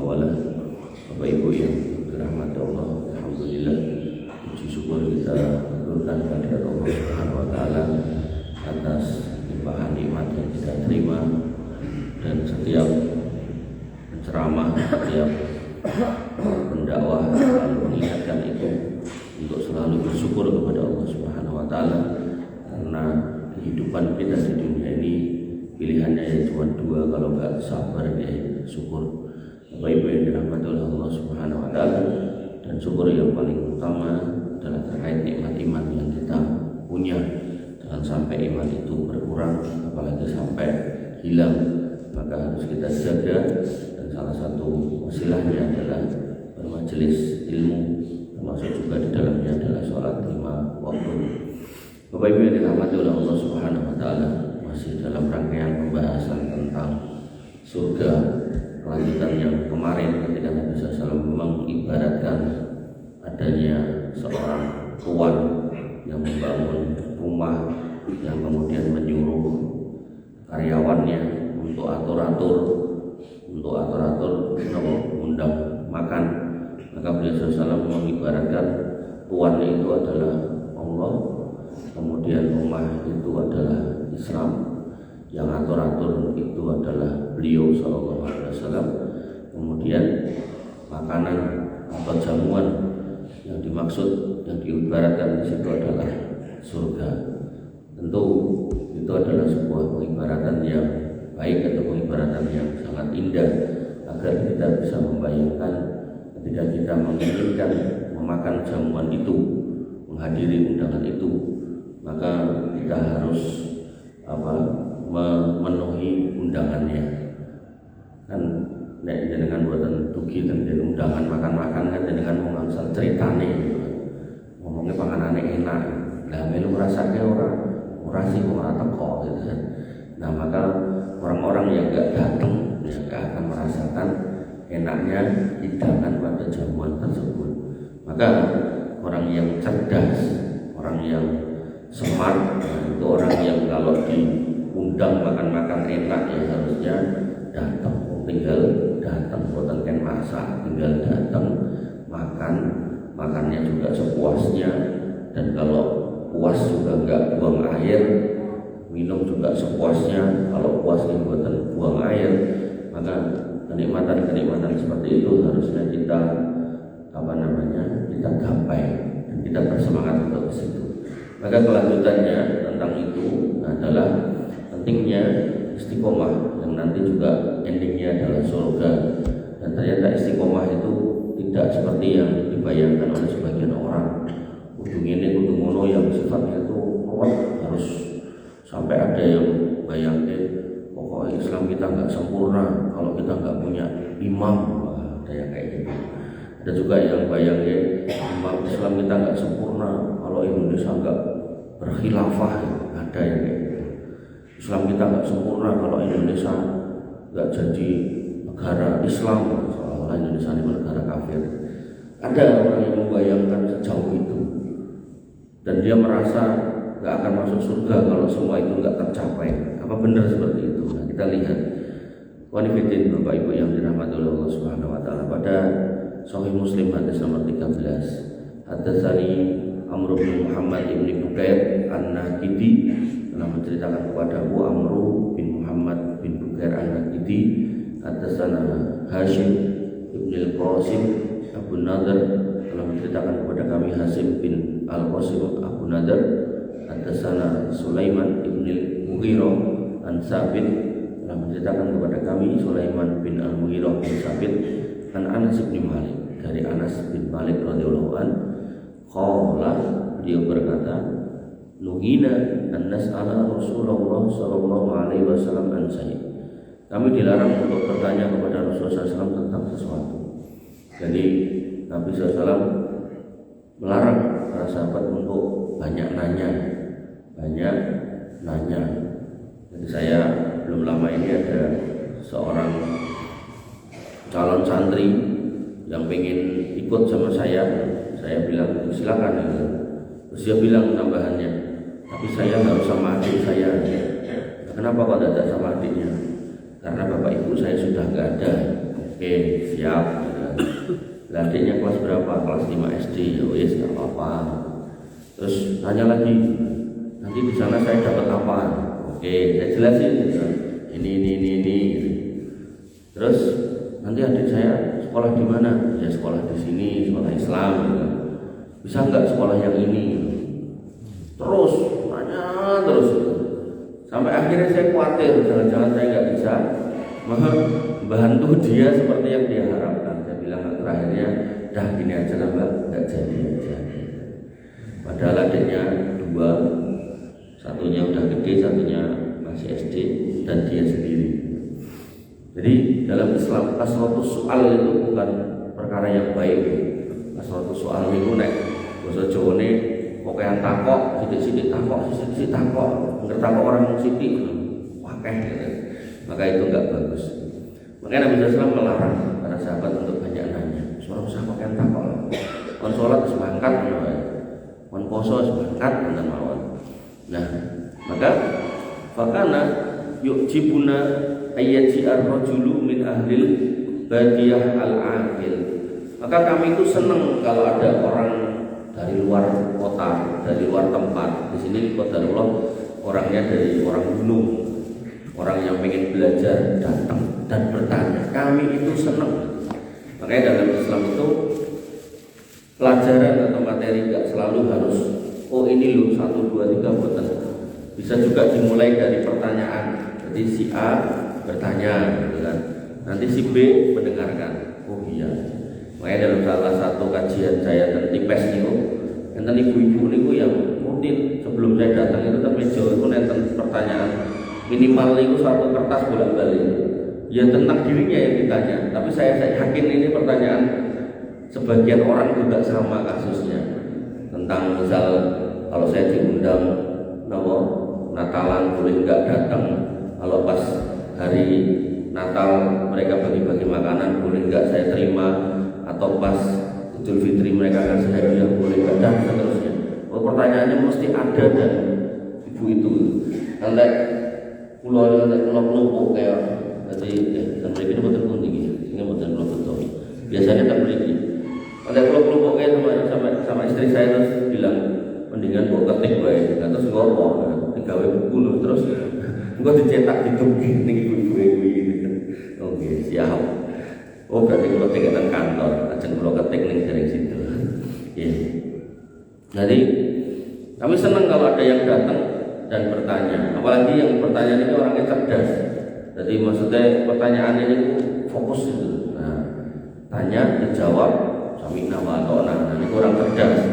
wala. Bapak Ibu yang dirahmati Allah, alhamdulillah puji syukur kita aturkan kepada Allah Subhanahu wa taala atas limpahan nikmat yang kita terima, dan setiap penceramah, setiap pendakwah selalu mengingatkan itu untuk selalu bersyukur kepada Allah Subhanahu wa taala, karena kehidupan kita di dunia ini pilihannya ya cuma dua, kalau nggak sabar ya syukur. Bapak Ibu yang dirahmati oleh Allah Subhanahu wa taala, dan syukur yang paling utama adalah terkait nikmat iman yang kita punya. Jangan sampai iman itu berkurang, apalagi sampai hilang, maka harus kita jaga, dan salah satu wasilahnya adalah bermajelis ilmu, termasuk juga di dalamnya adalah sholat 5 waktu. Bapak Ibu yang dirahmati oleh Allah Subhanahu wa taala, masih dalam rangkaian pembahasan tentang surga, kelanjutan yang kemarin ketika Nabi SAW mengibaratkan adanya seorang tuan yang membangun rumah, yang kemudian menyuruh karyawannya untuk atur-atur undang makan, maka beliau SAW mengibaratkan tuan itu adalah Allah, kemudian rumah itu adalah Islam, yang atur-atur itu adalah beliau Sallallahu Alaihi Wasallam, kemudian makanan atau jamuan yang dimaksud, yang diibaratkan di situ adalah surga. Tentu itu adalah sebuah pengibaratan yang baik atau pengibaratan yang sangat indah, agar kita bisa membayangkan ketika kita menginginkan memakan jamuan itu, menghadiri undangan itu, maka kita harus memenuhi undangannya. Kan nek dengan buatan dugi dan undangan makan-makan kan dengan mengangsal ceritane gitu kan. Ngomongnya panganane enak. Lah melu ngrasake ora sih ora teko gitu kan. Nah, maka orang-orang yang enggak datang ya akan merasakan enaknya hidangan pada jamuan tersebut. Maka orang yang cerdas, orang yang smart, itu orang yang kalau diundang makan-makan enak ya harusnya datang, tinggal datang, bukan kan masak, tinggal datang makan, makannya juga sepuasnya, dan kalau puas juga enggak buang air, minum juga sepuasnya. Kalau puas buatan buang air, maka kenikmatan-kenikmatan seperti itu harusnya kita kita gapai, dan kita bersemangat untuk ke situ. Maka kelanjutannya tentang itu adalah pentingnya istiqomah, yang nanti juga endingnya adalah surga. Dan ternyata istiqomah itu tidak seperti yang dibayangkan oleh sebagian orang. Ujung ini kudu ngono yang sifatnya itu kuat, harus sampai ada yang bayangin pokoknya Islam kita nggak sempurna kalau kita nggak punya imam. Ada yang kayak gitu. Ada juga yang bayangin imam Islam kita nggak sempurna kalau Indonesia nggak berkhilafah. Ada yang kayak gitu. Islam kita nggak sempurna kalau Indonesia nggak jadi negara Islam, soalnya Indonesia ini negara kafir. Ada orang yang membayangkan sejauh itu, dan dia merasa nggak akan masuk surga kalau semua itu nggak tercapai. Apa benar seperti itu? Nah, kita lihat wanifidin Bapak Ibu yang dirahmati oleh Allah Subhanahu wa taala, pada Sahih Muslim hadis nomor 13, hadatsani Amr bin Muhammad bin Bukair An-Nakidi, telah menceritakan kepada Abu Amr bin Muhammad bin Bukair An-Nakidi, hadatsana Hashim bin Al-Qasim Abu Nadar, telah menceritakan kepada kami Hasim bin Al-Qasim Abu Nadar, hadatsana Sulaiman bin Al-Mughirah an Sabit, telah menceritakan kepada kami Sulaiman bin Al-Mughirah bin Sabit an Anas bin Malik, dari Anas bin Malik radhiyallahu an, qala, dia berkata, nuhina an nas'ala Rasulullah sallallahu alaihi wasallam an syai'. Kami dilarang untuk bertanya kepada Rasulullah SAW tentang sesuatu. Jadi Nabi SAW melarang para sahabat untuk banyak nanya. Jadi saya belum lama ini ada seorang calon santri yang pengen ikut sama saya bilang silakan. Terus dia bilang tambahannya, tapi saya harus sama adik saya. Kenapa kok tidak sama adiknya? Karena bapak ibu saya sudah nggak ada. Oke, Oke, siap. Adiknya kelas berapa? Kelas 5 SD. Ya wis, nggak apa-apa. Terus tanya lagi, nanti di sana saya dapat apa? Oke, saya jelasin. Ini. Terus nanti adik saya sekolah di mana? Ya sekolah di sini, sekolah Islam. Gitu. Bisa nggak sekolah yang ini? Terus tanya terus. Sampai akhirnya saya khawatir, jangan-jangan saya nggak bisa membantu dia seperti yang dia harapkan. Saya bilang terakhirnya, dah gini aja lah mbak, nggak jadi aja. Padahal adiknya 2, satunya udah gede, satunya masih SD, dan dia sendiri. Jadi dalam Islam kasratus soal itu bukan perkara yang baik. Kasratus soal itu nek basa Jawane pokoke takok, sithik-sithik takok, sithik-sithik takok, ngerti takok orang sithik, wakeh gitu. Maka itu enggak bagus. Makanya Nabi SAW melarang para sahabat untuk banyak nanya. Suara usah pakai takok. Kon salat semangkat ngono. Kon poso semangkat ngoten mawon. Nah, maka fakana yujibuna ayyaji ar-rajulu min ahlil badiyah al-aqil. Maka kami itu senang kalau ada orang dari luar kota, dari luar tempat. Di sini qadarullah orangnya dari orang gunung, orang yang ingin belajar datang dan bertanya. Kami itu senang. Makanya dalam Islam itu pelajaran atau materi tidak selalu harus ini loh 1, 2, 3 buatan. Bisa juga dimulai dari pertanyaan. Jadi si A bertanya, gitu kan. Nanti si B mendengarkan. Oh iya. Makanya dalam salah satu kajian saya tentang tipes itu, tentang ibu-ibu itu yang rutin sebelum saya datang itu meja itu tentang pertanyaan minimal itu 1 kertas bolak-balik. Ya tentang dirinya yang ditanya. Tapi saya yakin ini pertanyaan sebagian orang juga sama kasusnya. Tentang misal kalau saya diundang Natalan boleh nggak datang, kalau pas hari Natal mereka bagi-bagi makanan boleh nggak saya terima, atau pas Idul Fitri mereka kasih hadiah boleh nggak, dan seterusnya. Pertanyaannya mesti ada dan ibu itu nanti pulau kelompok kayak jadi dan mereka itu betul tinggi, ini betul betul. Biasanya tak beri. Ada kelompok kayak sama istri saya terus bilang mendingan bawa ketik baik, terus ngorok, digawe buku terus gua dicetak di ning ibu-ibu gitu. Oke, siap. Oh berarti kalau kegiatan kantor, aja kalau ketik ning dari situ. Ya. Jadi kami senang kalau ada yang datang dan bertanya. Apalagi yang pertanyaan ini orangnya cerdas. Jadi maksudnya pertanyaan ini fokus itu. Nah, tanya dijawab sami nama atau nah ini kurang cerdas.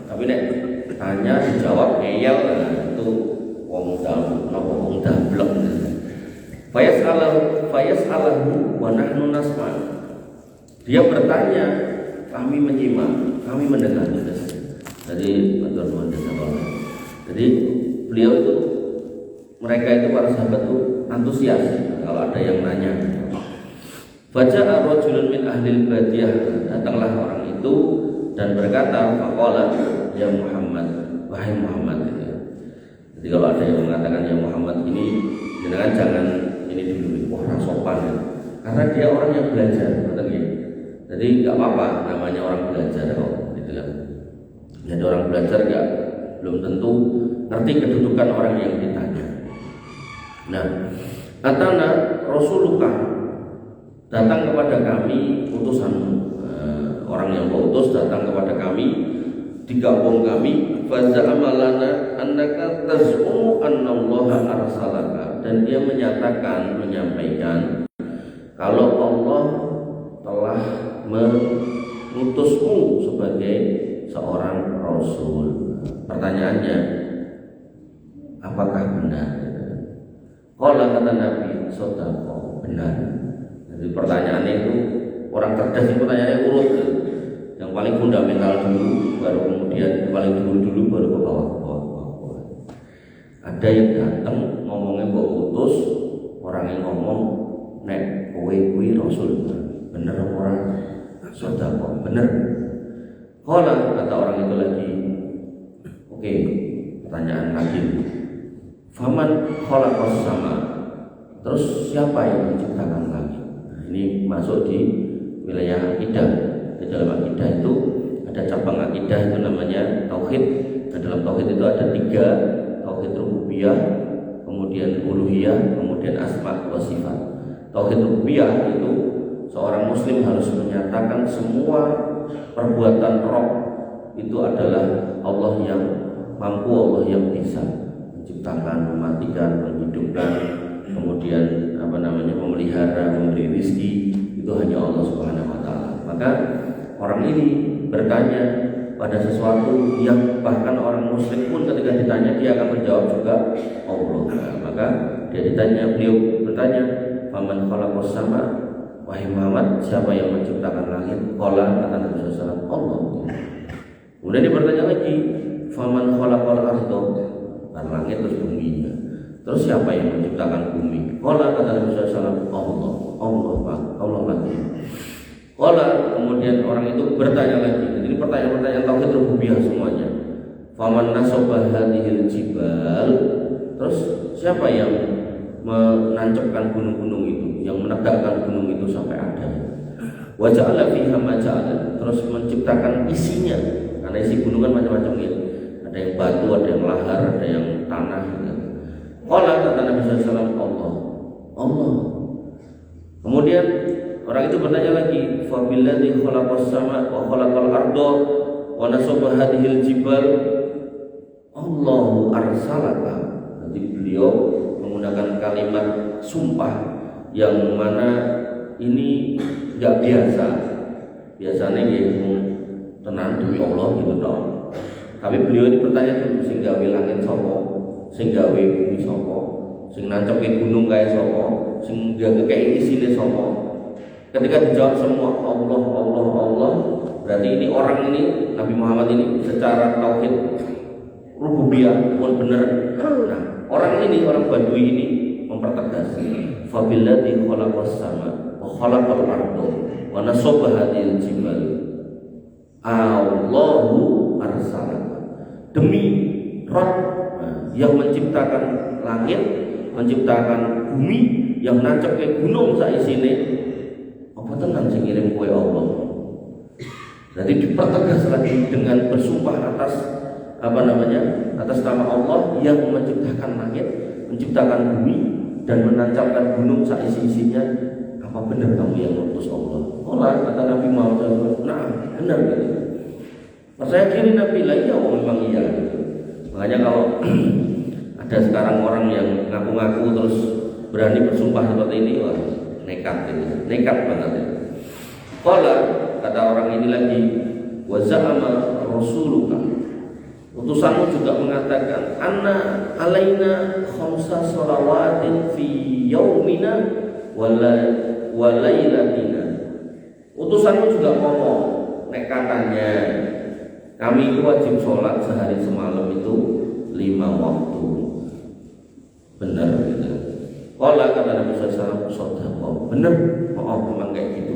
Tapi nek tanya dijawab ngeyel, nah itu wong dablek. Fayas'alahu wa nahnu nasma'. Dia bertanya, kami menyimak, kami mendengar. Jadi Jadi beliau itu, mereka itu para sahabat itu antusias kalau ada yang nanya. Faja'a rajulun min ahlil badiyah, datanglah orang itu dan berkata, faqala ya Muhammad, wahai Muhammad. Jadi kalau ada yang mengatakan ya Muhammad ini, jangan ini dulu, wah sopan ya. Karena dia orang yang belajar, betul ya. Jadi nggak apa-apa namanya orang belajar kok, gitu kan. Jadi orang belajar belum tentu ngerti kedudukan orang yang ditanya. Nah, atana Rasulullah datang kepada kami utusanmu, orang yang kau utus datang kepada kami di kampung kami. Faza'amalana annaka taz'umu annallaha arsalaka, dan dia menyampaikan kalau Allah telah mengutusmu sebagai seorang rasul. Pertanyaannya, apakah benar? Qala kata Nabi, sodaqo, benar. Jadi pertanyaan itu orang cerdas itu pertanyaannya urut. Yang paling fundamental dulu, baru kemudian paling dulu baru ke bawah. Ada yang datang ngomongnya kok utus, orang yang ngomong nek kowe kuwi rasul, bener orang sodaqo, bener. Qala kata orang itu lagi, oke, pertanyaan lagi. Faman khalaqas sama. Terus siapa yang menciptakan langit? Nah, Ini masuk di wilayah akidah. Di dalam akidah itu ada cabang akidah itu namanya tauhid. Nah, dalam tauhid itu ada 3, tauhid rububiyah, kemudian uluhiyah, kemudian asma wa sifat. Tauhid rububiyah itu seorang muslim harus menyatakan semua perbuatan Rabb itu adalah Allah yang mampu, Allah yang bisa menciptakan, mematikan, menghidupkan, kemudian memelihara, memberi rezeki, itu hanya Allah Subhanahu wa taala. Maka orang ini bertanya pada sesuatu yang bahkan orang muslim pun ketika ditanya dia akan menjawab juga Allah. Nah, maka beliau bertanya, "Faman khalaqas sama?" Wahai Muhammad, siapa yang menciptakan langit? Qala, kata Nabi SAW, Allah. Kemudian dia bertanya lagi, "Faman khalaqal arda?" Kan langit terus bumi. Terus siapa yang menciptakan bumi? Qala, kata Nabi SAW, Allah. Allah lagi. Qala, kemudian orang itu bertanya lagi. Jadi pertanyaan-pertanyaan tauhid rububiyah semuanya. Faman nasaba hadhil jibal? Terus siapa yang menancapkan gunung-gunung itu, yang menegakkan gunung itu sampai ada? Wa ja'ala fiha ma ja'ala, terus menciptakan isinya. Karena isi gunung kan macam-macam ya. Ada yang batu, ada yang lahar, ada yang tanah gitu. Qala, kata Nabi SAW, Allah. Kemudian orang itu bertanya lagi, fa billadzi khalaqas sama wa khalaqal arda wa nasaba hadhil jibal Allahu arsalaka. Nanti beliau menggunakan kalimat sumpah yang mana ini enggak biasa. Biasanya gitu tenan demi Allah gitu dong. Tapi beliau ini bertanya dulu, sing gawe langit sapa, sing gawe bumi sapa, sing nancepi gunung kaya sapa, sing gawe kaya isine sapa. Ketika dijawab semua Allah, berarti ini orang ini, Nabi Muhammad ini secara tauhid rububiyah pun benar. Nah, orang Badui ini mempertegas, fa billadzi khalaqas sama wa khalaqal arda wa nasaba hadhil jibal Allahu arsalaka. Demi Rabb yang menciptakan langit, menciptakan bumi, yang nancep ke gunung saisine, apa tenan sing ngirim kowe Allah? Jadi dipertegas lagi dengan bersumpah atas atas nama Allah yang menciptakan langit, menciptakan bumi, dan menancapkan gunung saisi-isinya. Apa benar kamu yang mengutus Allah? Allah, kata Nabi Muhammad, nah benar gitu. Percaya diri Nabi lah, iya, memang iya gitu. Makanya kalau ada sekarang orang yang ngaku-ngaku terus berani bersumpah seperti ini, wah nekat gitu, nekat banget ya. Qala, kata orang ini lagi, wa za'ama rasuluka, utusanmu juga mengatakan, anna alaina khamsa shalawatin fi yaumina wa lailatina. Utusanmu juga ngomong, nek katanya kami itu wajib sholat sehari semalam itu 5 waktu. Benar gitu. Qala, kata Nabi SAW, shadaqa. Benar, memang kayak gitu.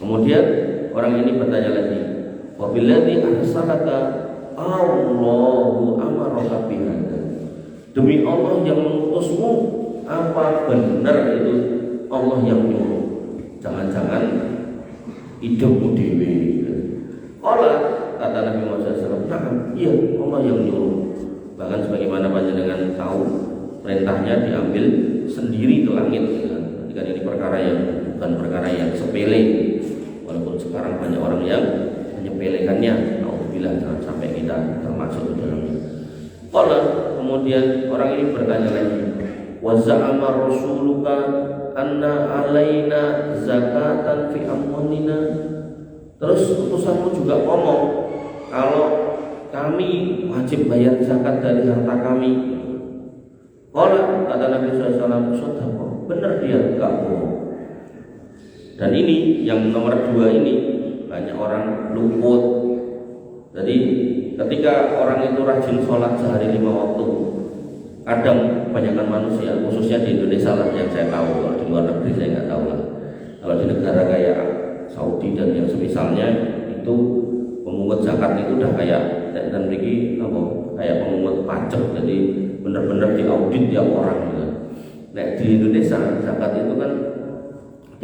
Kemudian orang ini bertanya lagi, wa billadzi arsalaka Allahu amaraka bihadza. Demi Allah yang mengutusmu, apa benar itu Allah yang nyuruh? Jangan-jangan hidupmu dewe. Qala, kata Nabi Muhammad SAW, nah, iya, Allah yang nyuruh. Bahkan sebagaimana panjenengan tahu, perintahnya diambil sendiri ke langit. Ketika ini perkara yang bukan perkara yang sepele, walaupun sekarang banyak orang yang menyepelekannya. Alhamdulillah, jangan sampai kita termasuk di dalamnya. Qala, kemudian orang ini bertanya lagi, wa za'ama rasuluka anna alaina zakatan fi amwalina. Terus utusanmu juga ngomong kalau kami wajib bayar zakat dari harta kami. Qala, kata Nabi SAW, shadaqa. Benar dia, enggak bohong. Dan ini yang nomor 2 ini banyak orang luput. Jadi ketika orang itu rajin sholat sehari 5 waktu, kadang kebanyakan manusia, khususnya di Indonesia lah yang saya tahu, kalau di luar negeri saya nggak tahu lah. Kalau di negara kayak Saudi dan yang semisalnya itu pemungut zakat itu udah kayak dan begini kayak pemungut pajak, jadi benar-benar diaudit tiap orang gitu. Nah, di Indonesia zakat itu kan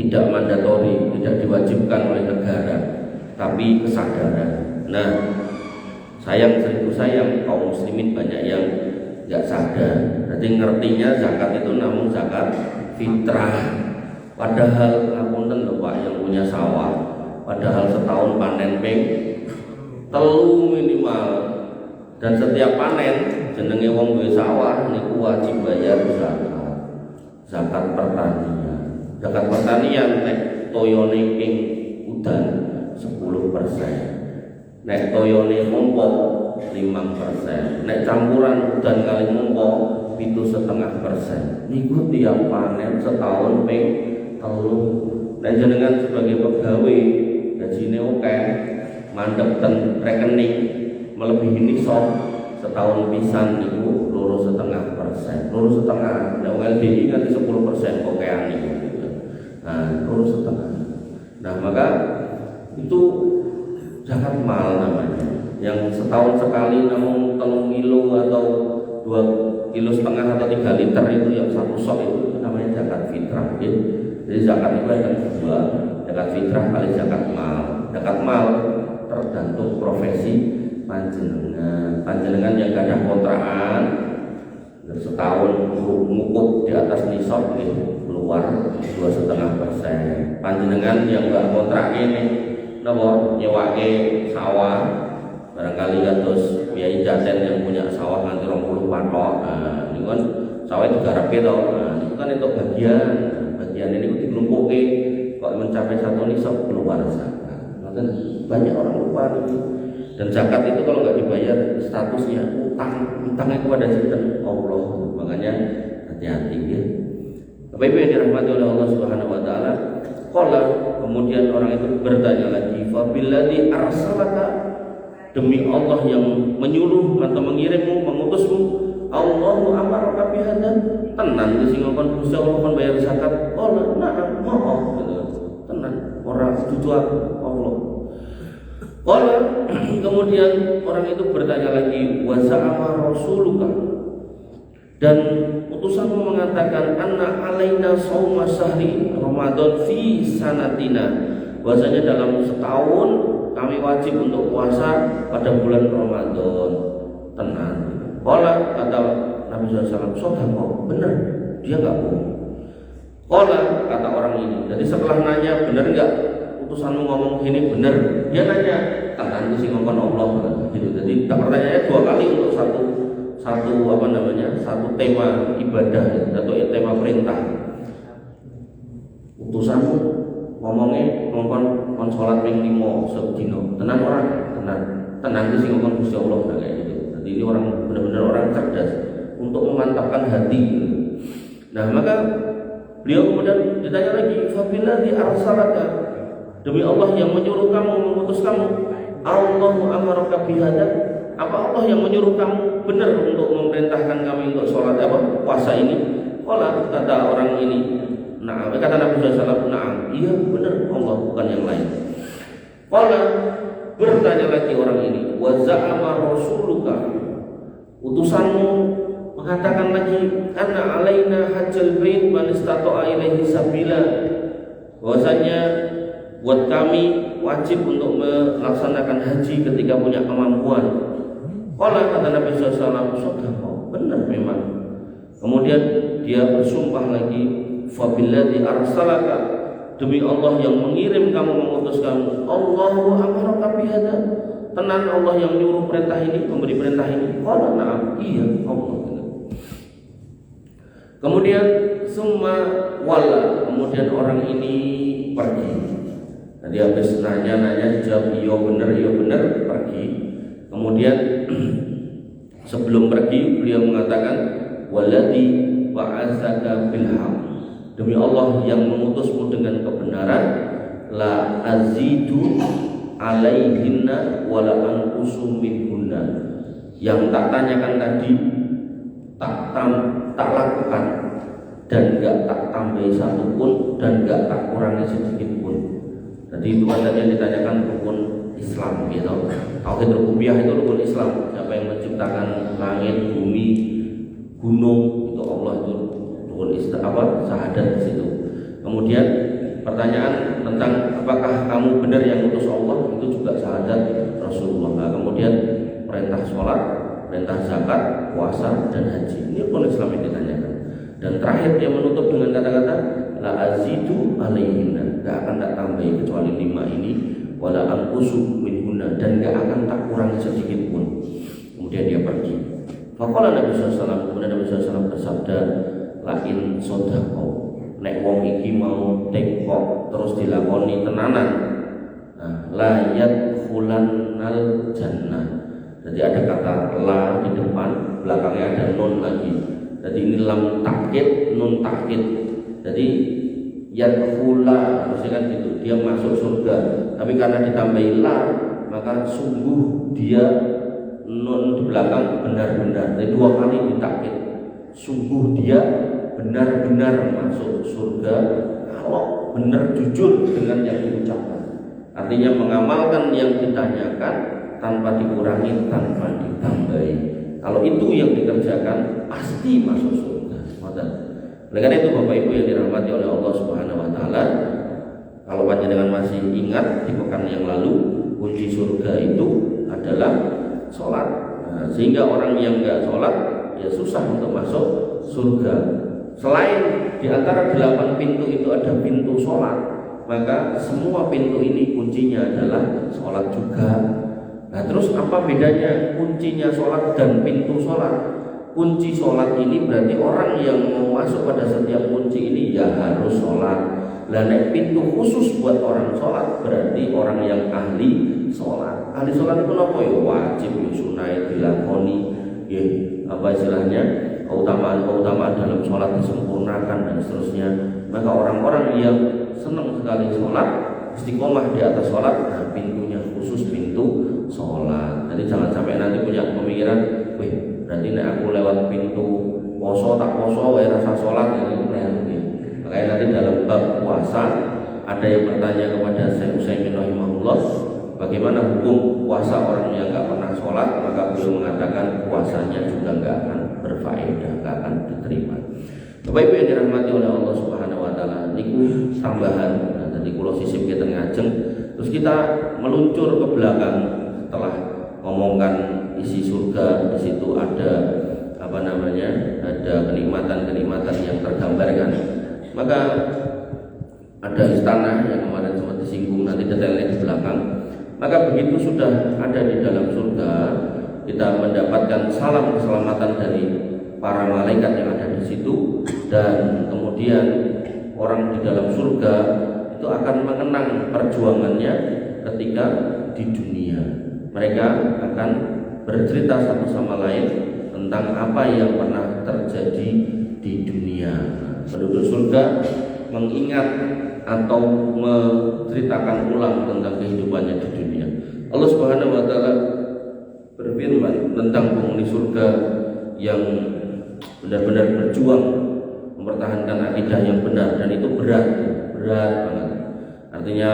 tidak mandatori, tidak diwajibkan oleh negara, tapi kesadaran. Nah, seribu sayang kaum muslimin banyak yang nggak sadar. Jadi ngertinya zakat itu namun zakat fitrah. Padahal ngapunten lho Pak yang punya sawah, padahal setahun panen ping telu minimal, dan setiap panen jenenge wong duwe sawah niku wajib bayar zakat pertanian. Zakat pertanian nek toyone ping udan 10%, nek toyone mompo 5%, nek campuran udan kali mompo 7,5%. Niku tiap panen setahun ping telu. Nek jenengan sebagai pegawai gajine akeh, mandek ten rekening melebihi nisab setahun pisan niku 2,5%. 2,5. Nek LBI nganti 10% kokean niku. Nah, 2,5. Nah, maka itu zakat mal namanya. Yang setahun sekali namun 3 kilo atau 2,5 kilo atau 3 liter itu yang satu sok itu namanya zakat fitrah. Jadi zakat itu ada dua, zakat fitrah kali zakat mal. Zakat mal tergantung profesi panjenengan yang ada kontrakan setahun mukuk di atas nisab keluar 2,5%. Panjenengan yang enggak kontrak ini napa nyewake sawah barangkali kados biaya jaten yang punya sawah nganti 20 patok. Nah, ini kan sawah itu garepe to. Nah, itu kan untuk bagian ini dikelumpuke kok mencapai satu nisab keluar zakat. Maka banyak orang lupa ini. Dan zakat itu kalau nggak dibayar statusnya utang itu pada sistem Allah. Makanya hati-hati ya. Bapak Ibu yang dirahmati oleh Allah Subhanahu wa taala, qala kemudian orang itu bertanya lagi, fa billadzi arsalaka, demi Allah yang menyuruh atau mengirimmu, mengutusmu, Allahu amaraka bihadza, tenan sing ngomong Gusti Allah kon bayar zakat. Qala na'am, maaf gitu. Tenan ora dudu Allah. Qala kemudian orang itu bertanya lagi, wa za'ama rasuluka, dan utusanmu mengatakan anna alaina shauma syahri Ramadan fi sanatina, bahwasanya dalam setahun kami wajib untuk puasa pada bulan Ramadan. Tenang. Qala kata Nabi SAW, sodako, benar, dia nggak bohong. Qala kata orang ini, jadi setelah nanya benar nggak utusanmu ngomong gini, benar, dia nanya tenang sih ngomong Allah gitu. Jadi pertanyaannya 2 kali untuk satu tema ibadah atau tema perintah. Utusanmu ngomongnya kon salat ping 5 sedina. Tenan orang, tenan sih ngomong Gusti Allah kayak gitu. Jadi ini orang benar-benar orang cerdas untuk memantapkan hati. Nah, maka beliau kemudian ditanya lagi, fa billadzi arsalaka, demi Allah yang menyuruh kamu, mengutus kamu, Allahu amaraka bihadza, apa Allah yang menyuruh kamu benar untuk memerintahkan kami untuk sholat puasa ini? Qala kata orang ini, nah kata Nabi SAW, nah iya benar Allah, bukan yang lain. Qala bertanya lagi orang ini, wa za'ama rasuluka, utusanmu mengatakan lagi, anna alaina hajjal bait man istata'a ilaihi sabila, bahwasanya buat kami wajib untuk melaksanakan haji ketika punya kemampuan. Qala kata Nabi SAW, sodako, benar memang. Kemudian dia bersumpah lagi, fa billadzi arsalaka, demi Allah yang mengirim kamu, mengutus kamu, Allahu amaraka bihadza, tenan Allah yang nyuruh perintah ini, memberi perintah ini. Qala na'am, iya Allah. Kemudian summa wala, kemudian orang ini pergi. Tadi habis nanya jawab iya benar pergi. Kemudian sebelum pergi beliau mengatakan, waladzi ba'atsaka bil haqq, demi Allah yang mengutusmu dengan kebenaran, la azidu alaihinna wala anqusu minhunna, yang tak tanyakan tadi tak lakukan dan enggak tak tambahi satu pun dan enggak tak kurangi sedikit pun. Jadi itu kan tadi yang ditanyakan rukun Islam gitu. Tauhid rububiyah itu rukun Islam. Siapa yang menciptakan langit, bumi, gunung, itu Allah, itu rukun Islam, syahadat di situ. Kemudian pertanyaan pertanyaan tentang apakah kamu benar yang utus Allah, itu juga syahadat Rasulullah. Nah, kemudian perintah sholat, perintah zakat, puasa, dan haji. Ini pun Islam yang ditanyakan. Dan terakhir dia menutup dengan kata-kata la azidu alaihinna, gak akan tak tambahi kecuali 5 ini, wala anqusu minhunna, dan gak akan tak kurang sedikit pun. Kemudian dia pergi. Faqala Nabi SAW, kemudian Nabi SAW bersabda, lain sodako, nek wong iki mau tengkok terus dilakoni tenanan, la yadkhulannal jannah. Jadi ada kata la di depan, belakangnya ada nun lagi. Jadi ini lam takkid, nun takkid. Jadi yadkhula, maksudnya kan gitu, dia masuk surga. Tapi karena ditambahi la, maka sungguh dia, nun di belakang benar-benar. Jadi 2 kali ditakkid. Sungguh dia benar-benar masuk surga kalau benar jujur dengan yang diucapkan. Artinya mengamalkan yang ditanyakan tanpa dikurangi, tanpa ditambahi. Kalau itu yang dikerjakan pasti masuk surga. Oleh karena itu Bapak Ibu yang dirahmati oleh Allah Subhanahu wa taala, kalau panjenengan masih ingat di pekan yang lalu, kunci surga itu adalah sholat. Sehingga orang yang enggak sholat ya susah untuk masuk surga. Selain di antara 8 pintu itu ada pintu sholat, maka semua pintu ini kuncinya adalah sholat juga. Nah, terus apa bedanya kuncinya sholat dan pintu sholat? Kunci sholat ini berarti orang yang mau masuk pada setiap kunci ini ya harus sholat. Nah, pintu khusus buat orang sholat berarti orang yang ahli sholat. Ahli sholat itu apa ya? Wajib, sunai dilakoni, ya apa istilahnya, keutamaan dalam sholat disempurnakan dan seterusnya. Maka orang-orang yang senang sekali sholat, istiqomah di atas sholat, nah pintunya khusus pintu sholat. Jadi jangan sampai nanti punya pemikiran, wih berarti nek aku lewat pintu poso tak poso wae rasa sholat, itu nanti. Makanya nanti dalam bab puasa ada yang bertanya kepada Syekh Utsaimin rahimahullah, bagaimana hukum puasa orang yang nggak pernah sholat, maka beliau mengatakan puasanya juga nggak akan berfaedah, nggak akan diterima. Bapak Ibu yang dirahmati oleh Allah Subhanahu wa taala, niku tambahan. Nah, jadi kalau sisip kita ngajeng, terus kita meluncur ke belakang setelah ngomongkan isi surga. Di situ ada ada kenikmatan-kenikmatan yang tergambarkan. Maka ada istana yang kemarin sempat disinggung, nanti detailnya di belakang. Maka begitu sudah ada di dalam surga, kita mendapatkan salam keselamatan dari para malaikat yang ada di situ, dan kemudian orang di dalam surga itu akan mengenang perjuangannya ketika di dunia. Mereka akan bercerita satu sama lain tentang apa yang pernah terjadi di dunia. Penduduk surga mengingat atau menceritakan ulang tentang kehidupannya di dunia. Allah Subhanahu wa taala berfirman tentang penghuni surga yang benar-benar berjuang mempertahankan akidah yang benar, dan itu berat banget. Artinya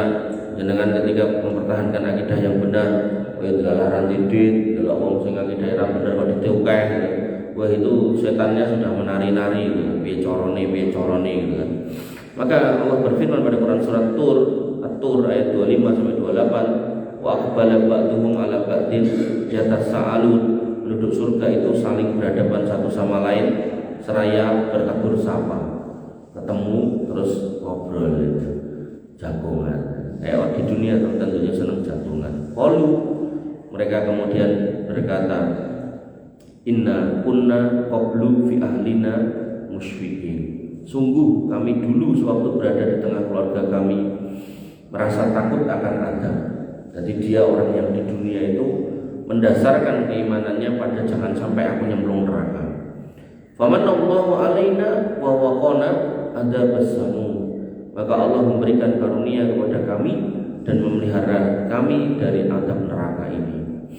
jenengan ketika mempertahankan akidah yang benar, kowe dalaran tidit, delok wong sing akidah ra bener kok diteukeh gitu. Wah, itu setannya sudah menari-nari gitu, piye carane gitu kan. Maka Allah berfirman pada Quran surat At-Tur ayat 25 sampai 28, wa aqbala ba'duhum 'ala ba'din yatasaalun. Penduduk surga itu saling berhadapan satu sama lain seraya bertegur sapa. Ketemu terus ngobrol itu. Jagongan. Di dunia tentunya senang jagongan. Lalu mereka kemudian berkata, inna kunna qablu fi ahlina musyfiqin. Sungguh kami dulu sewaktu berada di tengah keluarga kami merasa takut akan azab. Jadi dia orang yang di dunia itu mendasarkan keimanannya pada jangan sampai aku nyemplung neraka. Famanallahu alaina wa waqana adzabas samum. Maka Allah memberikan karunia kepada kami dan memelihara kami dari azab neraka ini.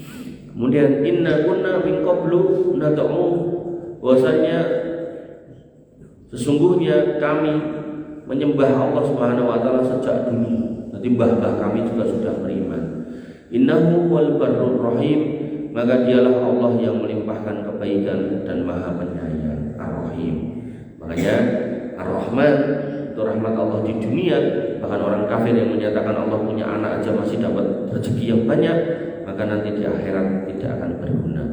Kemudian inna kunna min qablu nad'u, bahwasanya sesungguhnya kami menyembah Allah Subhanahu wa taala sejak dulu. Jadi mbah-mbah kami juga sudah beriman. Innahu wal barrur rahim, maka dialah Allah yang melimpahkan kebaikan dan Maha Penyayang, Ar-Rahim. Makanya Ar-Rahman itu rahmat Allah di dunia. Bahkan orang kafir yang menyatakan Allah punya anak aja masih dapat rezeki yang banyak, maka nanti di akhirat tidak akan berguna.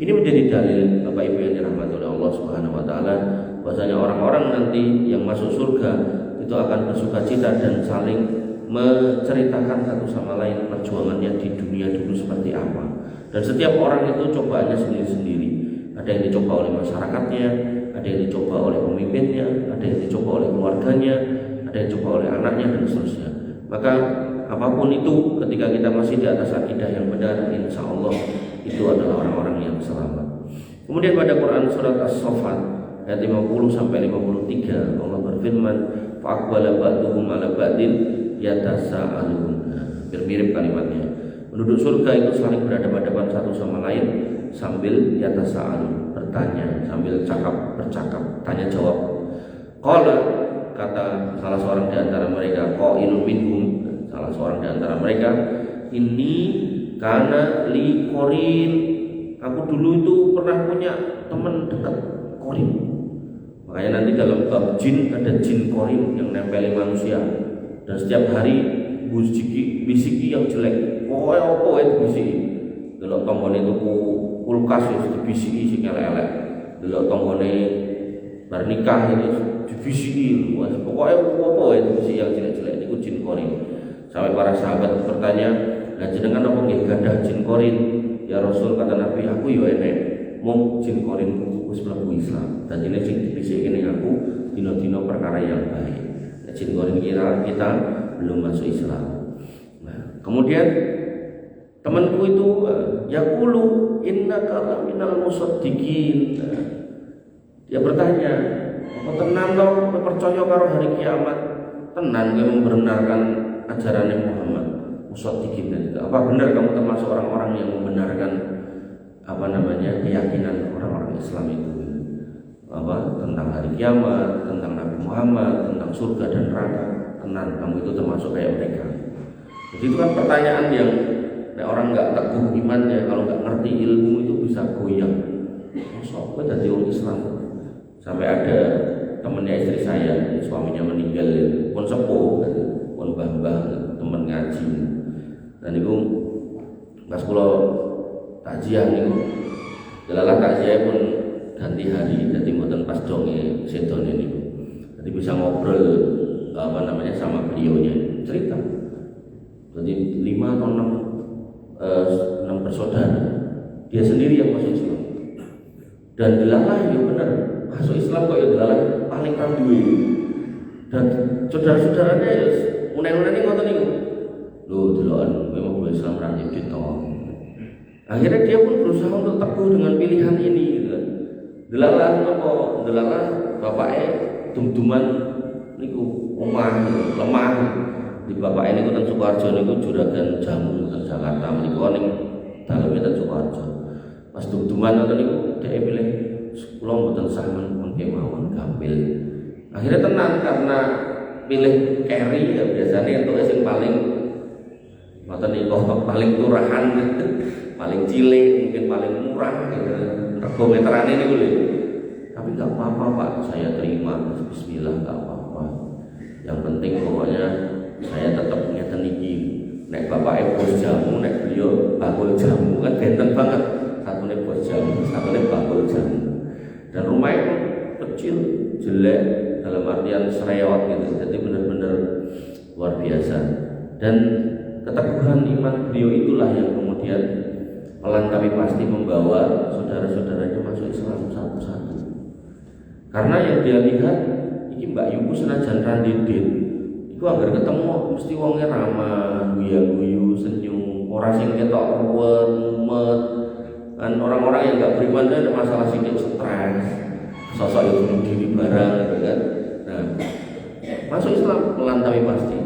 Ini menjadi dalil Bapak Ibu yang dirahmati oleh Allah Subhanahu wa taala, bahwasanya orang-orang nanti yang masuk surga itu akan bersukacita dan saling menceritakan satu sama lain perjuangannya di dunia dulu seperti apa. Dan setiap orang itu cobaannya sendiri-sendiri. Ada yang dicoba oleh masyarakatnya, ada yang dicoba oleh pemimpinnya, ada yang dicoba oleh keluarganya, ada yang dicoba oleh anaknya, dan seterusnya. Maka apapun itu, ketika kita masih di atas akidah yang benar, insya Allah itu adalah orang-orang yang selamat. Kemudian pada Quran surat As-Saffat ayat 50 sampai 53 Allah berfirman, fa'aqbala ba'duhum 'ala ba'din yatasaalun. Mirip kalimatnya. Penduduk surga itu saling berhadapan-hadapan satu sama lain sambil yatasaalun, bertanya, sambil bercakap, tanya jawab. Qala, kata salah seorang di antara mereka, qailun minhum, salah seorang di antara mereka, ini karena li qarin, aku dulu itu pernah punya teman dekat, qarin. Makanya nanti dalam bab jin ada jin qarin yang nempeli manusia, dan setiap hari bisiki yang jelek. Opo itu bisiki. Delok tanggane tuku kulkas wis dibisiki sing elek-elek. Delok tanggane bar nikah ini dibisiki. Wes pokoke opo itu bisiki yang jelek-jelek niku jin qarin. Sampai para sahabat bertanya, "Lah jenengan apa nggih gadah jin qarin?" Ya Rasul, kata Nabi, aku yo enek. Mung jin qarin wis mlebu Islam. Dan ini sing dibisiki ning aku dina-dina perkara yang baik. Jin qarin kita belum masuk Islam. Nah, kemudian temanku itu yaqulu innaka laminal musaddiqin. Dia bertanya, apa tenan to percaya karo hari kiamat? Tenan kowe membenarkan ajaran Muhammad? Musaddiqin. Apa benar kamu termasuk orang-orang yang membenarkan keyakinan orang-orang Islam itu? Tentang hari kiamat, tentang Nabi Muhammad, tentang surga dan neraka? Tenan kamu itu termasuk kayak mereka? Jadi itu kan pertanyaan yang orang nggak teguh imannya, kalau nggak ngerti ilmu itu bisa goyang. Masuk ke dari orang Islam. Sampai ada temennya istri saya, suaminya meninggal, pun sepuh, pun mbah-mbah, temen ngaji. Dan itu pas kula takziah niku, delalah takziah pun ganti hari, jadi mboten pas donge sedone niku. Jadi bisa ngobrol sama beliaunya, cerita. Jadi 5 atau 6 bersaudara, dia sendiri yang masuk Islam. Dan delalah ya benar masuk Islam kok, ya delalah paling kan duwe. Dan saudara-saudaranya ya uneng-uneng ngoten niku. Lho deloken memang boleh Islam ra nyipto. Akhirnya dia pun berusaha untuk teguh dengan pilihan ini gitu. Delalah napa? Delalah bapake dum-duman niku omah lemah. Di bapak ini kan Sukoharjo niku juragan jamu teng Jakarta menika ning daleme teng Sukoharjo. Pas dum-duman ngoten niku dhek pilih kula mboten sah mengke mawon gampil. Akhirnya tenang karena pilih carry ya biasanya untuk sing paling ngoten niku paling turahan, paling cilik, mungkin paling murah gitu. Rego meterane niku lho. Tapi enggak apa-apa Pak, saya terima. Bismillah, enggak apa-apa. Yang penting pokoknya saya tetap ngeten iki. Nek bapak bos jamu, nek beliau bakul jamu, kan benten banget. Satune bos jamu, satune bakul jamu. Dan rumahnya kecil, jelek, dalam artian sereot gitu. Jadi benar-benar luar biasa. Dan keteguhan iman beliau itulah yang kemudian pelan tapi pasti membawa saudara-saudaranya masuk Islam satu-satu. Karena yang dia lihat, ini Mbak Yuku senajan randidit, itu agar ketemu mesti wongnya ramah, guyu-guyu, senyum, orang sing ketok ruwet, mumet. Kan orang-orang yang nggak beriman itu ada masalah sidik stres, sosok yang bunuh diri barang, gitu kan. Nah, masuk Islam pelan tapi pasti.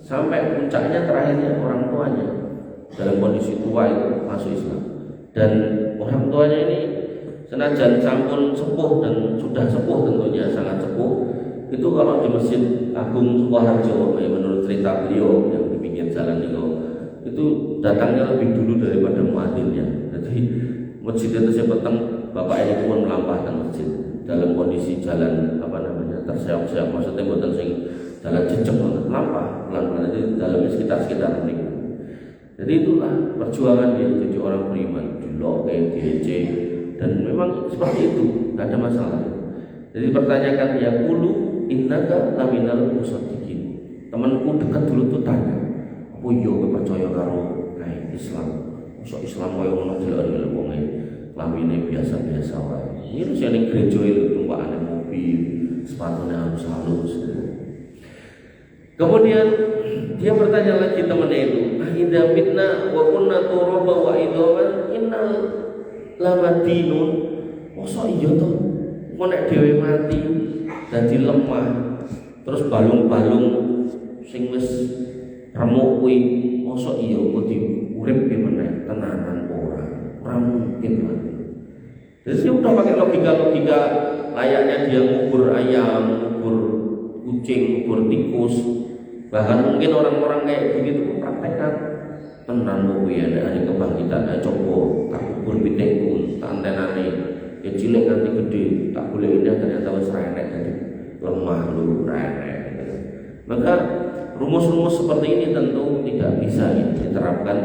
Sampai puncaknya terakhirnya orang tuanya dalam kondisi tua itu masuk Islam. Dan orang tuanya ini senajan sampun sepuh dan sudah sepuh tentunya sangat sepuh, itu kalau di Masjid Agung Sukoharjo menurut cerita beliau yang di pinggir jalan itu datangnya lebih dulu daripada muadzinnya. Jadi masjid itu saya petang bapak ini pun melampahkan masjid dalam kondisi jalan namanya terseok-seok, maksudnya mboten sing dalan jejeg lampah pelan-pelan itu dalam sekitar niku. Jadi itulah perjuangan dia jadi orang beriman, dilok diece, dan memang seperti itu, tidak ada masalah. Jadi pertanyakan ya qulu innaka laminal musaddiqin. Temanku dekat dulu tuh tanya, "Apa yo percaya karo Islam?" Masuk Islam koyo ngono delok wonge lamine biasa-biasa wae. Ini sing ning gereja itu tumpakane mobil, sepatunya halus-halus. Kemudian dia bertanya lagi temannya itu, "Idza mitna wa kunna turaba wa idaman inna lamadinun." Mosok iya to? Kok nek dhewe mati dadi lemah, terus balung-balung sing wis remuk kuwi mosok iya kok diuripke meneh tenanan ora mungkin lah. Jadi dia udah pakai logika layaknya dia ngubur ayam, ngubur kucing, ngubur tikus. Bahkan mungkin orang-orang kayak begitu praktekkan tenan kok kuwi ada kebangkitan coba tak kubur pitengku tak antenane ya cilik nanti gede tak boleh ini ternyata wis renek jadi lemah lu renek. Maka rumus-rumus seperti ini tentu tidak bisa diterapkan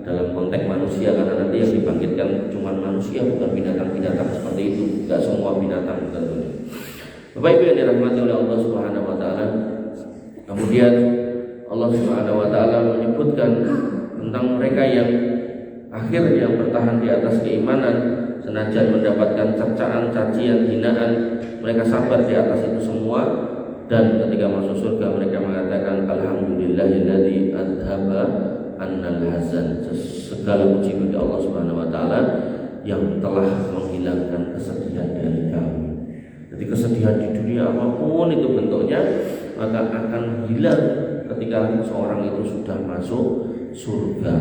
dalam konteks manusia karena nanti yang dibangkitkan cuma manusia bukan binatang-binatang seperti itu, tidak semua binatang tentunya. Bapak Ibu yang dirahmati oleh Allah Subhanahu wa taala. Kemudian Allah Subhanahu wa taala menyebutkan tentang mereka yang akhirnya bertahan di atas keimanan senajan mendapatkan cercaan, cacian, hinaan, mereka sabar di atas itu semua dan ketika masuk surga mereka mengatakan alhamdulillahilladzi adhaba annal hazan. Segala puji bagi Allah Subhanahu wa taala yang telah menghilangkan kesedihan dari kami. Jadi kesedihan di dunia apapun itu bentuknya maka akan hilang ketika seorang itu sudah masuk surga.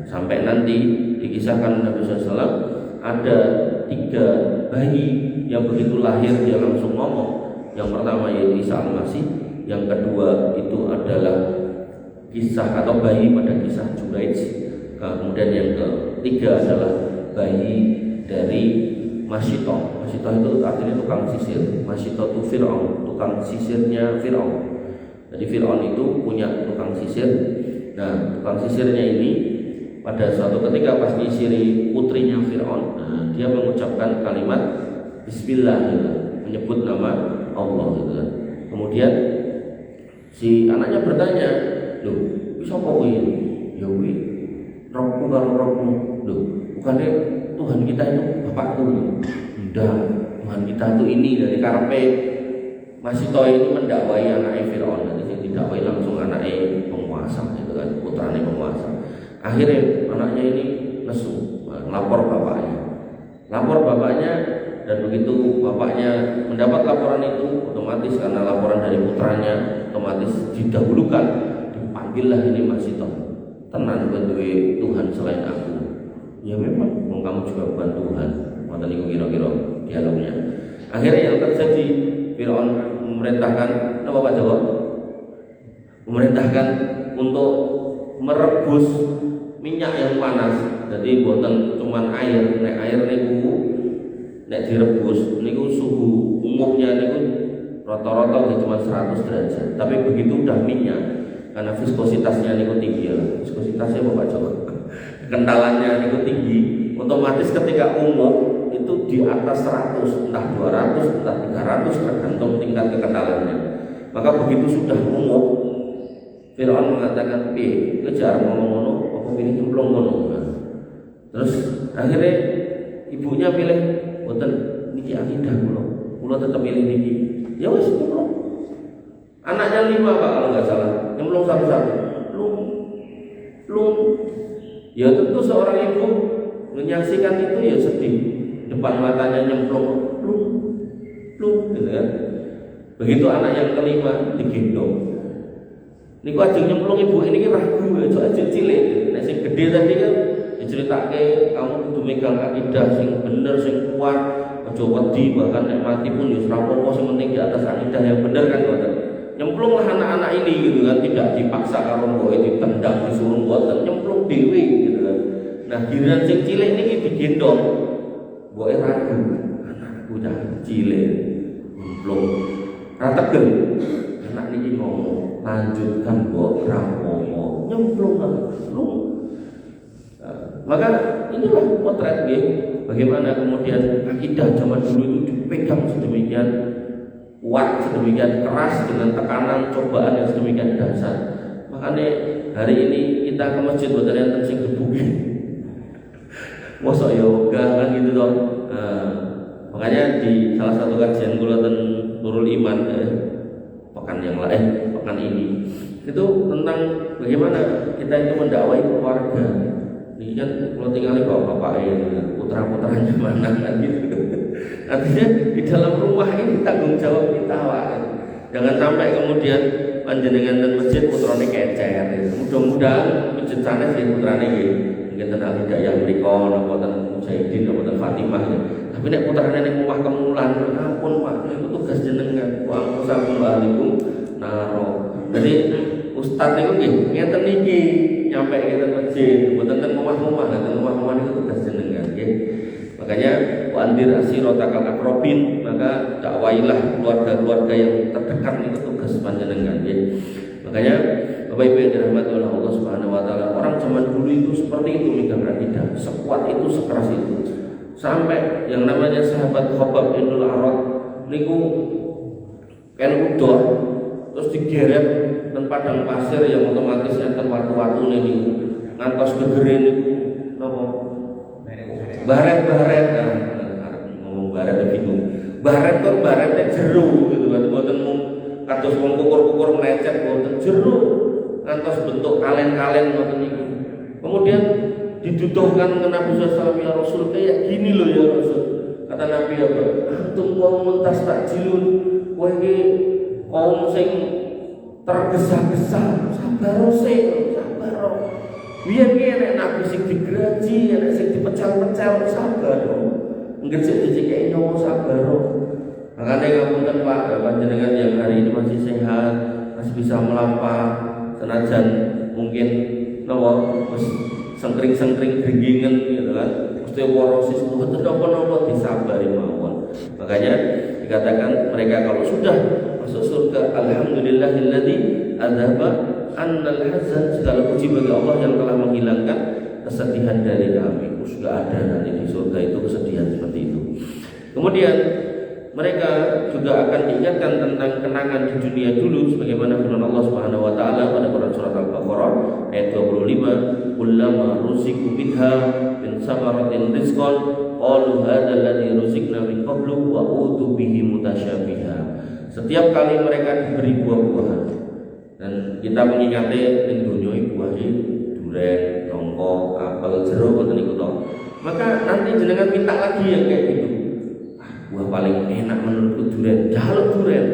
Sampai nanti dikisahkan Nabi SAW ada 3 bayi yang begitu lahir dia langsung ngomong. Yang pertama yaitu Isa Al-Masih, yang kedua itu adalah kisah atau bayi pada kisah Juraij. Kemudian yang ketiga adalah bayi dari Masyitoh. Masyitoh itu artinya tukang sisir. Masyitoh itu Fir'aun, tukang sisirnya Fir'aun. Jadi Fir'aun itu punya tukang sisir. Nah, tukang sisirnya ini pada suatu ketika pas nyisiri putrinya Fir'aun, dia mengucapkan kalimat Bismillah gitu, menyebut nama Allah gitu kan. Kemudian si anaknya bertanya, "Loh, bisa kok ini?" "Ya kuwi rohku karo rohmu." "Loh, bukannya Tuhan kita itu bapakku?" "Enggak, Tuhan kita itu ini." Dari karepe Masyitoh ini mendakwai anaknya Fir'aun, jadi didakwai langsung anaknya penguasa gitu kan, putranya penguasa. Akhirnya anaknya ini nesu, lapor bapaknya, dan begitu bapaknya mendapat laporan itu, otomatis karena laporan dari putranya, otomatis didahulukan, dipanggillah ini Masyitoh. "Tenan bantuin Tuhan selain aku." "Ya memang, kamu juga bukan Tuhan." Maka niku kira-kira dialognya. Akhirnya yang terjadi, Fir'aun memerintahkan, apa Pak Joko? Memerintahkan untuk merebus minyak yang panas. Jadi buatan cuman air, nek air niku nek direbus niku suhu umumnya niku rata-rata cuma 100 derajat. Tapi begitu udah minyak, karena viskositasnya niku tinggi ya. Viskositasnya apa Pak Joko? Kentalannya niku tinggi, otomatis ketika umum itu di atas 100, entah 200, entah 300 tergantung tingkat kekentalannya. Maka begitu sudah umum, Fir'aun mengatakan, "Piye, kowe jarang ngomong ngono, apa pilih nyemplung ngono?" Terus akhirnya ibunya pilih, "Boten niki akidah kula tetep pilih niki." Ya wis nyemplung. Anaknya 5 Pak kalau nggak salah, nyemplung satu-satu. Lung. Ya tentu seorang ibu menyaksikan itu ya sedih. Depan matanya nyemplung, plung gitu kan. Begitu anak yang kelima digendong. Niku ajeng nyemplung ibu ini ragu, itu aja cilik. Nek sing gede tadi kan diceritake kamu kudu megang akidah sing bener, sing kuat, aja wedi, bahkan nek mati pun ya ora apa-apa, sing penting di atas akidah yang bener kan ngoten. Nyemplunglah anak-anak ini gitu kan, tidak dipaksa karo mboke ditendang disuruh mboten, nyemplung dhewe gitu kan. Nah, giliran sing cilik niki digendong. Boe ragu, anakku dah cilik, belum tegel. Anak niki ngomong lanjutkan mbok rapopo nyemplung lu. Maka inilah potret nggih bagaimana kemudian akidah zaman dulu itu dipegang sedemikian kuat, sedemikian keras dengan tekanan cobaan yang sedemikian dahsyat. Makanya hari ini kita ke masjid buat yang sing gebuki. Mosok yoga kan gitu dong. Makanya di salah satu kajian kula ten Nurul Iman pekan yang lain, pekan ini itu tentang bagaimana kita itu mendakwai keluarga. Ini kan kalau tinggal di bapak putra-putranya mana kan gitu. Artinya di dalam rumah ini tanggung jawab kita Pak. Jangan sampai kemudian panjenengan dan masjid putrane kecer. Mudah-mudahan masjid sana sih putrane nggih. Mungkin ten Al-Hidayah mriku napa ten Mujahidin napa ten Fatimah. Tapi nek putrane ning omah kemulan, ampun Pak, itu tugas jenengan. Wa angsakum alaikum naro. Jadi ustaz niku nggih ngeten niki nyampe ngeten masjid, mboten ten omah-omah, ten omah-omah niku tugas jenengan nggih. Makanya wandir asiratakal akrobin, maka dakwailah keluarga-keluarga yang terdekat itu tugas panjenengan nggih. Makanya Bapak Ibu yang dirahmati oleh Allah Subhanahu wa taala, orang zaman dulu itu seperti itu megang akidah, sekuat itu, sekeras itu. Sampai yang namanya sahabat Khabbab bin Al-Arat niku kan udor terus digeret dan padang pasir yang otomatis enten watu-watu niku ngantos gegere niku napa baret-baret ngomong baret bingung. Baret kok baretnya jero gitu kan mboten mung kados wong kukur-kukur melecet mboten jero ngantos bentuk kalen-kalen ngoten niku. Kemudian diduduhkan ke Nabi SAW, ya Rasul kayak gini loh ya Rasul. Kata Nabi apa? Antum qaumun tastajilun. Kowe iki kaum sing tergesa-gesa, sabar sik, sabar. Biyen nek Nabi sing digraji, nek sing dipecel-pecel sabar. Mungkin sik dicekeki nyawa sabar. Makane ngapunten Pak, panjenengan yang hari ini masih sehat, masih bisa melampah senajan mungkin napa sengkring-sengkring geringan gitu kan, osteoporosis mboten napa-napa disabari mawon. Makanya dikatakan mereka kalau sudah masuk surga, alhamdulillahilladzi adzhaba annal hazan, segala puji bagi Allah yang telah menghilangkan kesedihan dari kami. Sudah ada nanti di surga itu kesedihan seperti itu. Kemudian mereka juga akan diingatkan tentang kenangan di dunia dulu sebagaimana firman Allah Subhanahu wa taala pada Quran surat Al-Baqarah ayat 25, kullama ruziqu minha min samaratin rizqan qalu hadzal ladzi ruziqna min qablu wa utu bihi mutasyabiha. Setiap kali mereka diberi buah-buahan dan kita mengingati ning donya iki buahe duren, nongko, apel, jeruk ngoten niku to. Maka nanti jenengan minta lagi yang kayak gitu. Buah paling enak menurutku duren, jaluk duren.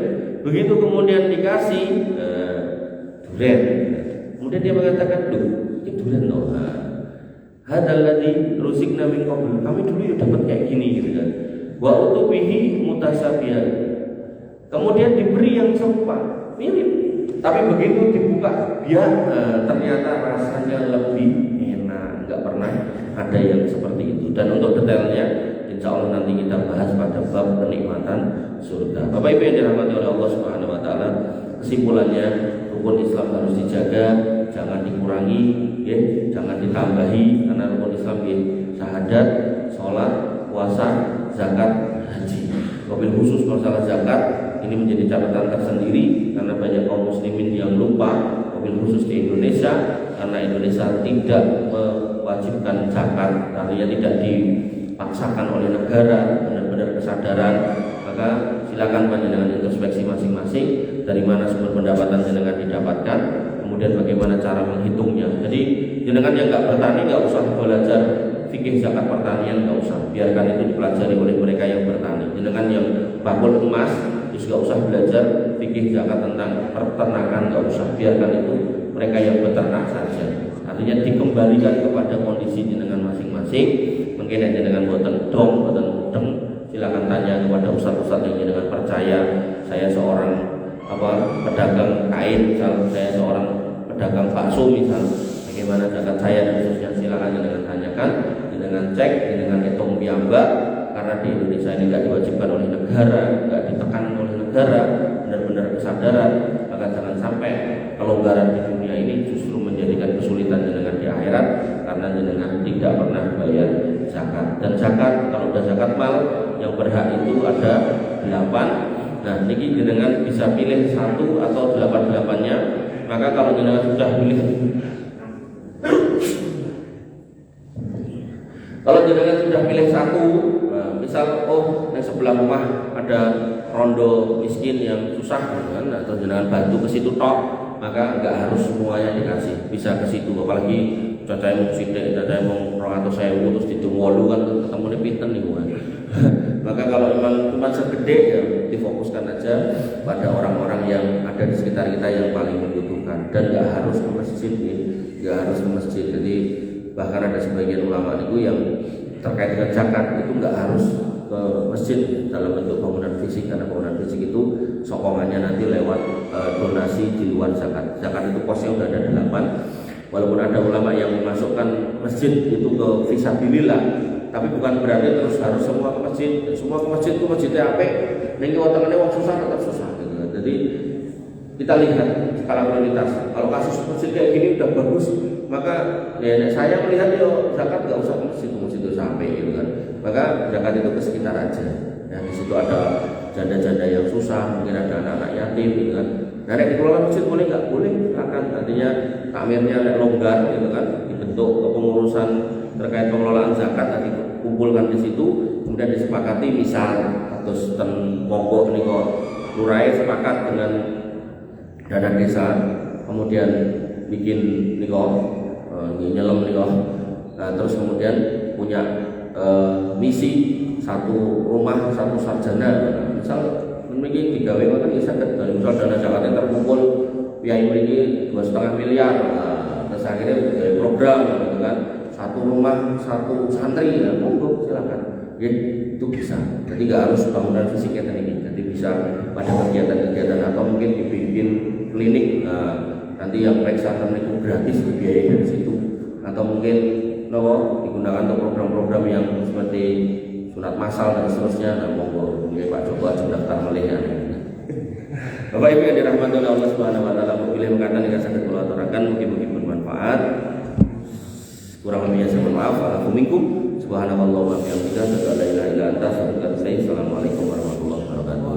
Begitu kemudian dikasih duren, kemudian dia mengatakan, "Duh, itu duren loh." Hadzal ladzi ruziqna min qabl. Kami dulu ya dapat kayak gini gitu kan. Wa utubihi mutasyabihan. Kemudian diberi yang serupa, mirip. Tapi begitu dibuka, dia ternyata rasanya lebih enak. Enggak pernah ada yang seperti itu. Dan untuk detailnya insya Allah nanti kita bahas pada bab kenikmatan surga. Bapak Ibu yang dirahmati oleh Allah Subhanahu wa taala, kesimpulannya rukun Islam harus dijaga, jangan dikurangi, ya, jangan ditambahi karena rukun Islam ya, syahadat, sholat, puasa, zakat, haji. Wabil khusus masalah zakat ini menjadi catatan tersendiri karena banyak kaum muslimin yang lupa, wabil khusus di Indonesia karena Indonesia tidak mewajibkan zakat, artinya tidak dipaksakan oleh negara, benar-benar kesadaran. Maka silakan panjenengan introspeksi masing-masing, dari mana sumber pendapatan jenengan didapatkan, kemudian bagaimana cara menghitungnya. Jadi jenengan yang nggak bertani nggak usah belajar fikih zakat pertanian, nggak usah, biarkan itu dipelajari oleh mereka yang bertani. Jenengan yang bakul emas terus nggak usah belajar fikih zakat tentang peternakan, nggak usah, biarkan itu mereka yang beternak saja. Artinya dikembalikan kepada kondisi jenengan masing-masing. Mungkin yang jenengan buatan dong, buatan mudeng, silakan tanya kepada ustaz-ustaz yang jenengan percaya. Saya seorang pedagang kain, misal saya seorang pedagang bakso misal, bagaimana zakat saya dan seterusnya, silakan jenengan tanyakan, jenengan cek, jenengan hitung piyambak. Karena di Indonesia ini nggak diwajibkan oleh negara, nggak ditekan oleh negara, benar akhirat, maka jangan sampai kelonggaran di dunia ini justru menjadikan kesulitan jenengan di akhirat karena jenengan tidak pernah bayar zakat. Dan zakat, kalau udah zakat mal yang berhak itu ada 8. Nah, niki jenengan bisa pilih 1 atau 8-8-nya. Maka kalau jenengan sudah pilih, kalau jenengan sudah pilih 1, misal yang sebelah rumah ada rondo miskin yang susah kan, atau jenengan bantu ke situ tok, maka nggak harus semuanya dikasih, bisa ke situ. Apalagi cacai mau sidik, cacai mau 200.000 terus dihitung 8 kan ketemunya pinten nih kan. Maka kalau memang cuma segede ya difokuskan aja pada orang-orang yang ada di sekitar kita yang paling membutuhkan, dan nggak harus ke masjid nih, nggak harus ke masjid. Jadi bahkan ada sebagian ulama itu yang terkait dengan zakat itu nggak harus ke masjid dalam bentuk bangunan fisik, karena bangunan fisik itu sokongannya nanti lewat donasi di luar zakat. Zakat itu posnya udah ada 8. Walaupun ada ulama yang memasukkan masjid itu ke fisabilillah, tapi bukan berarti terus harus semua ke masjid. Semua ke masjid itu masjidnya apik, ning wontenane wong susah tetap susah gitu. Jadi kita lihat skala prioritas. Kalau kasus masjid kayak gini udah bagus, maka ya saya melihat zakat nggak usah ke masjid itu sampai gitu kan. Maka zakat itu ke sekitar aja. Ya, di situ ada janda-janda yang susah, mungkin ada anak-anak yatim gitu kan. Nah, dikelola masjid boleh nggak? Boleh, silakan. Artinya takmirnya longgar gitu kan, dibentuk kepengurusan terkait pengelolaan zakat, nanti kumpulkan di situ, kemudian disepakati misal atau ten monggo nih kok lurai sepakat dengan dana desa, kemudian bikin nih kok nyelem nih kok, terus kemudian punya misi 1 rumah 1 sarjana, misal memiliki digawe kan bisa dari misal dana zakat yang terkumpul biaya memiliki 2,5 miliar, terus akhirnya dari program gitu kan, 1 rumah 1 santri, ya monggo silakan, ya, itu bisa. Jadi nggak harus bangunan fisiknya ini, jadi bisa pada kegiatan-kegiatan atau mungkin dibikin klinik, nanti yang periksa itu gratis biaya dari situ, atau mungkin digunakan untuk program-program yang seperti sunat massal dan seterusnya. Nah monggo Pak Joko aja daftar melih. Bapak Ibu yang dirahmati oleh Allah Subhanahu wa taala, pilih mengatakan yang sangat kula aturaken mugi-mugi bermanfaat. Kurang lebihnya saya mohon maaf. Assalamualaikum subhanallahi wa bihamdihi, la ilaha illa anta, astaghfiruka wa atubu ilaik. Assalamualaikum warahmatullahi wabarakatuh.